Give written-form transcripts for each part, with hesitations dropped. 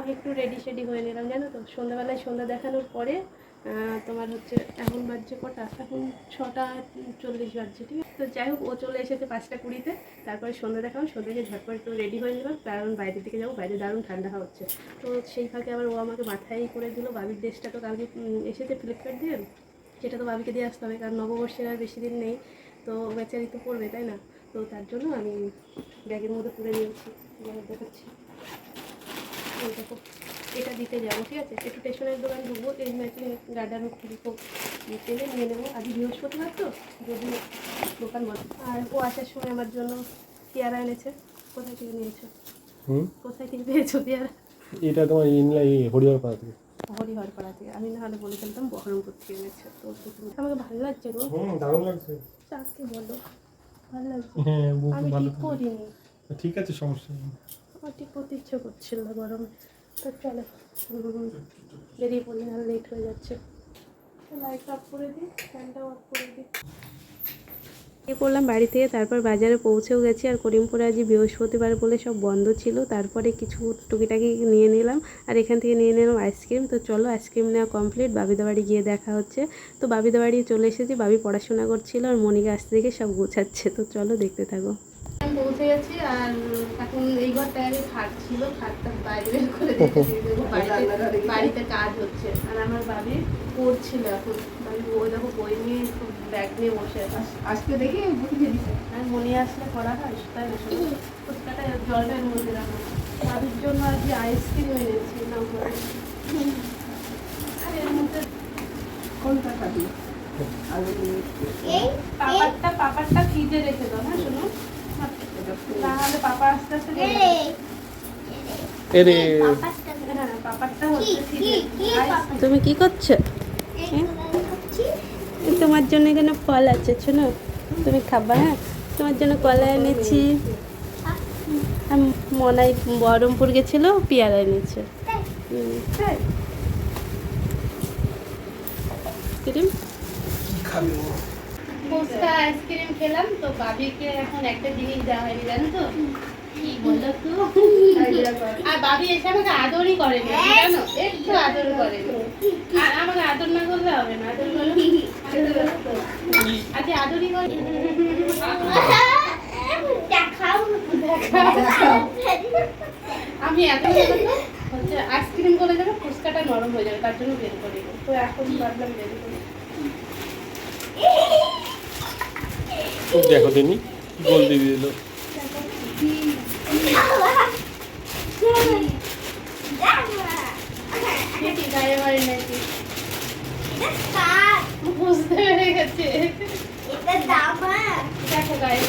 আমি একটু ready shady হয়ে নিলাম, জানো তো। সন্ধ্যাবেলায় সন্ধ্যা দেখানোর পরে তোমার হচ্ছে এখন বাজছে কটা, এখন 6:40 বাজছে, ঠিক আছে। তো যাই হোক, ও চলে এসেছে 5:20-তে। তারপরে সন্ধ্যা দেখালাম, সন্ধ্যা দিয়ে ঝটপট একটু রেডি হয়ে নিলাম, কারণ বাইরের দিকে যাবো, বাইরে দারুণ ঠান্ডা হচ্ছে। তো সেই ফাঁকে আবার ও আমাকে মাথায় করে দিল বাবির ড্রেসটা। তো কালকে এসেছে ফ্লিপকার্ট দিয়ে, সেটা তো বাবিকে দিয়ে আসতে হবে, কারণ নববর্ষের আর বেশি দিন নেই। তো বেচারি তো পড়বে, তাই না? তো তার জন্য আমি ব্যাগের মধ্যে তুলে নিয়েছি, দেখাচ্ছি। দেখো, এটা দিতে যাবো, ঠিক আছে। একটু স্টেশনের দোকান ঢুকবো, এই ম্যাচিং গার্ডার তেলে নিয়ে নেবো। আজ বৃহস্পতিবার তো, যদি দোকান বন্ধ। আর ও আসার সময় আমার জন্য পেয়ারা এনেছে। কোথায় থেকে নিয়েছো? কোথায় থেকে পেয়েছো পেয়ারা? এটা তোমার হরিহরপাড়া থেকে। হরিহরপাড়া থেকে। আমি না হলে বলে ফেলতাম বহরমপুর থেকে এনেছে। তো আমাকে ভালো লাগছে গো। দারুণ লাগছে। চাকে বলো ভালো লাগছে। হ্যাঁ, আমি ভালো ঠিক করিনি। ঠিক আছে, সমস্যা নেই। আমার ঠিক করতে ইচ্ছে করছিল না গরমে। তো চলো বেরিয়ে পড়লে, আর লেট হয়ে যাচ্ছে। লাইট অফ করে দিই, ফ্যানটাও অফ করে দিই। বেরিয়ে পড়লাম বাড়ি থেকে, তারপর বাজারে পৌঁছেও গেছি। আর করিমপুরে আজ বৃহস্পতিবার বলে সব বন্ধ ছিল। তারপরে কিছু টুকিটাকি নিয়ে নিলাম, আর এখান থেকে নিয়ে নিলাম আইসক্রিম। তো চলো, আইসক্রিম নেওয়া কমপ্লিট, বাবিদের বাড়ি গিয়ে দেখা হচ্ছে। তো বাবিদের বাড়ি চলে এসেছি, বাবি পড়াশোনা করছিল আর মনিকা আসতে থেকে সব গোছাচ্ছে। তো চলো দেখতে থাকো। আমি পৌঁছে গেছি, আর এখন এই ঘরটা আগে খাট ছিল, খাটটা বাইরে বের করে বাড়িতে কাজ হচ্ছে। আর আমার বাবি পড়ছিল এখন। বাবি ওই দেখো বই নিয়ে ব্যাগ নিয়ে বসে আছে। আজকে দেখি আর মনে আসলে করা হয়, তাই না? ফুচকাটা জলটার মধ্যে রাখা। বাবির জন্য আর কি আইসক্রিম এনেছি নাম করে। আর এর মধ্যে কোনটা খাবি? পাপারটা ফ্রিজে রেখে দাও, হ্যাঁ শোনো, তাহলে পাপা আস্তে আস্তে তুমি কি করছো? তোমার জন্য এখানে ফল আছে, শোনো, তুমি খাবা? হ্যাঁ, তোমার জন্য কলা এনেছি। মনাই বহরমপুর গেছিল, পেয়ারা এনেছে। ফুচকা আইসক্রিম খেলাম। তো বাবিকে এখন একটা জিনিস দেওয়া হয়নি, জানো তো কি বললো তো? আর বাবি এসে আমাকে আদরই করেনি, জানো, একটু আদর করেনি। আর আমাকে আদর না করলে হবে না, আদর করলে আজকে আদরই করে। আমি এত হচ্ছে আইসক্রিম করে যাবে, ফুচকাটা নরম হয়ে যাবে, তার জন্য বের করি। তো এখন ভাবলাম বের করি। দেখো তিনি গোল দিয়ে দিল। বুঝতে পেরে গেছে। দেখো গায়ে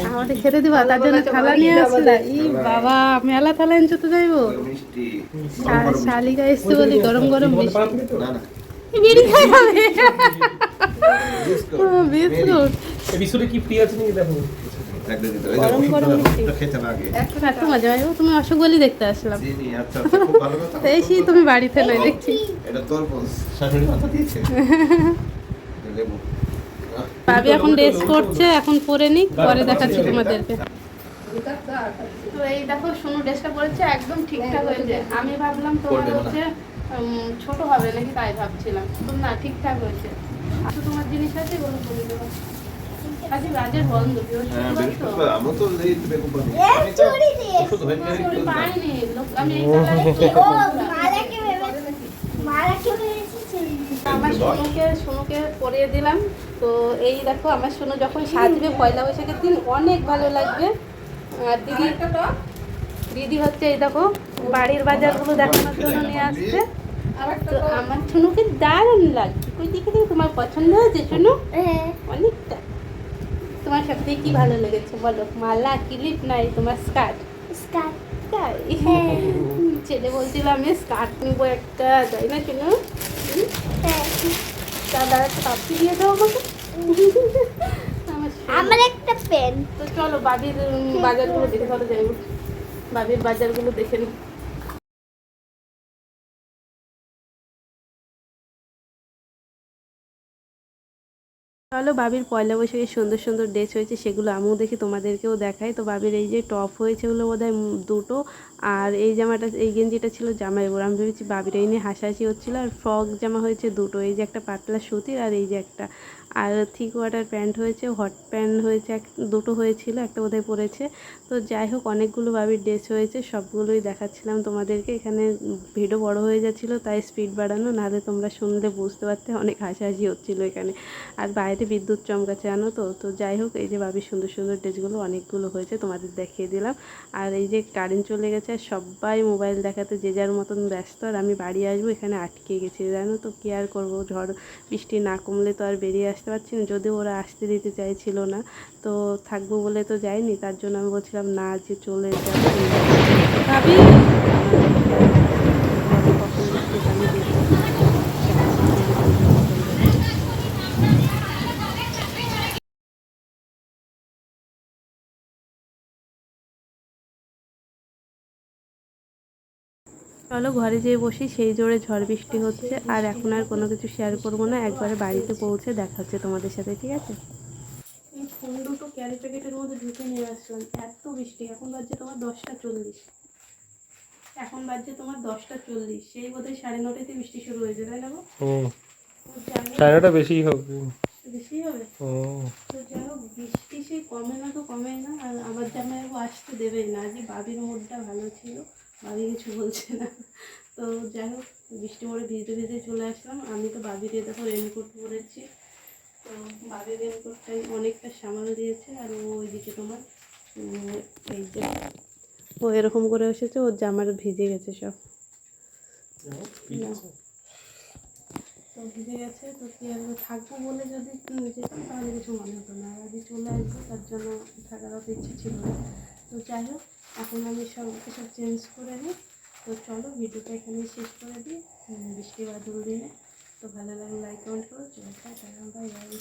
আমাকে খেতে দিবা, তার জন্য থালা নিয়ে আসলে। বাবা, মেলা থালা এনছো তো যাইবো। শালিকা এসছে বলি গরম গরম বিড়ি খাই হবে। বিস্কুট কি ফ্রি আছে নাকি দেখো। গরম গরম মিষ্টি এত মজা হয়। তুমি অশোক বলি দেখতে আসলাম, এসি তুমি বাড়িতে নয় দেখছি। ভাবি এখন রেস্ট করছে, এখন পরে নিক, পরে দেখাচ্ছি তোমাদেরকে। তো এই দেখো, সোনু ড্রেসটা পরেছে, একদম ঠিকঠাক হয়েছে। আমি ভাবলাম তোমার হচ্ছে ছোট হবে নাকি, তাই ভাবছিলাম। তো না, ঠিকঠাক হয়েছে। আচ্ছা, তোমার জিনিস আছে বলো, বলে দেবো। আজ রাজের বন্ধ, বৃহস্পতিবার পাইনি। আমি এই আমার সোনুকে পরিয়ে দিলাম। তো এই দেখো, আমার সোনু যখন সাজবে পয়লা বৈশাখের দিন অনেক ভালো লাগবে। আর দিদি হচ্ছে এই দেখো বাড়ির বাজারগুলো দেখানোর জন্য নিয়ে আসছে। তো আমার সোনুকে দারুণ লাগছে। ওই দিকে থেকে তোমার পছন্দ হয়েছে সোনু? অনেকটা। তোমার সবথেকে কি ভালো লেগেছে বলো? মালা, ক্লিপ, নাই তোমার স্কার্ট? তাই ছেলে বলছিল আমি স্কার্ট নেবো একটা, তাই না কেন? দাদা একটা পাপড়ি দিয়ে দাও আমাকে। আমার একটা পেন। তো চলো বাবির বাজারগুলো দেখে ভালো যাইব, বাবির বাজারগুলো দেখে নিই। চলো বাবির পয়লা বৈশাখে সুন্দর সুন্দর ড্রেস হয়েছে, সেগুলো আমিও দেখি তোমাদেরকেও দেখাই। তো বাবির এই যে টপ হয়েছে ওগুলো বোধহয় দুটো, আর এই জামাটা এই গেঞ্জিটা ছিল জামাই বড়। আমি ভেবেছি বাবির এই নিয়ে হাসাহাসি হচ্ছিলো। আর ফ্রক জামা হয়েছে দুটো, এই যে একটা পাতলা সুতির আর এই যে একটা, আর থ্রি কোয়ার্টার প্যান্ট হয়েছে, হট প্যান্ট হয়েছে দুটো হয়েছিল, একটা বোধহয় পরেছে। তো যাই হোক অনেকগুলো বাবির ড্রেস হয়েছে, সবগুলোই দেখাচ্ছিলাম তোমাদেরকে। এখানে ভিডিও বড় হয়ে যাচ্ছিলো তাই স্পিড বাড়ানো, নাহলে তোমরা শুনলে বুঝতে পারতে অনেক হাসাহাসি হচ্ছিলো এখানে। আর বাইরে বিদ্যুৎ চমকাচ্ছে জানো তো। তো যাই হোক এই যে বাবির সুন্দর সুন্দর ড্রেসগুলো অনেকগুলো হয়েছে, তোমাদের দেখিয়ে দিলাম। আর এই যে কারেন্ট চলে গেছে, আর সবাই মোবাইল দেখাতে যে যার মতন ব্যস্ত। আর আমি বাড়ি আসবো, এখানে আটকে গেছি জানো তো। কী আর করবো, ঝড় বৃষ্টি না কমলে তো আর বেরিয়ে আসতে পারছি না। যদিও ওরা আসতে দিতে চাইছিল না, তো থাকবো বলে তো যাইনি। তার জন্য আমি বলছিলাম না যে চলে যাবো ভাবি। কখন বৃষ্টি আমি দেখি। চলো ঘরে যেয়ে বসি, সেই জোরে ঝড় বৃষ্টি হচ্ছে। আর এখন আর কোনো কিছু শেয়ার করবো না, একবারে বাড়িতে পৌঁছে দেখা হচ্ছে তোমাদের সাথে, ঠিক আছে? এই ফোন দুটো ক্যারি প্যাকেটের মধ্যে ঢুকে নিয়ে আসলাম, এত বৃষ্টি। এখন বাজছে তোমার 10টা 40, এখন বাজছে তোমার 10টা 40, সেই বোধহয় 9:30তে বৃষ্টি শুরু হয়েছে, তাই না গো? সাড়ে নটা বেশিই হবে। বেশি হবে। তো যাই হোক বৃষ্টি সেই কমে না তো কমেই না, আর আমার জামাইবাবু আসতে দেবেই না। আজকে বাবির মুডটা ভালো ছিল, বাবি কিছু বলছে না। তো যাই হোক বৃষ্টি পরে ভিজতে ভিজতে চলে আসলাম। আমি তো বাবির দেখো রেনকোট পরেছি, তো বাবির রেনকোটটাই অনেকটা সামাল দিয়েছে। আর ও ওইদিকে তোমার এই যে ও এরকম করে এসেছে, ওর জামার ভিজে গেছে সব, তো ভিজে গেছে। তো কি আর থাকবো বলে যদি যেতাম তাহলে কিছু মনে হতো না, আর চলে আসবো তার জন্য থাকার অত ইচ্ছে ছিল না। তো যাই হোক এখন আমি সব চেঞ্জ করে নিই। তো চলো ভিডিওটা এখানেই শেষ করে দিই, বৃষ্টি বাদল দিনে। তো ভালো লাগলে লাইক কমেন্ট করো, চলো বাই বাই।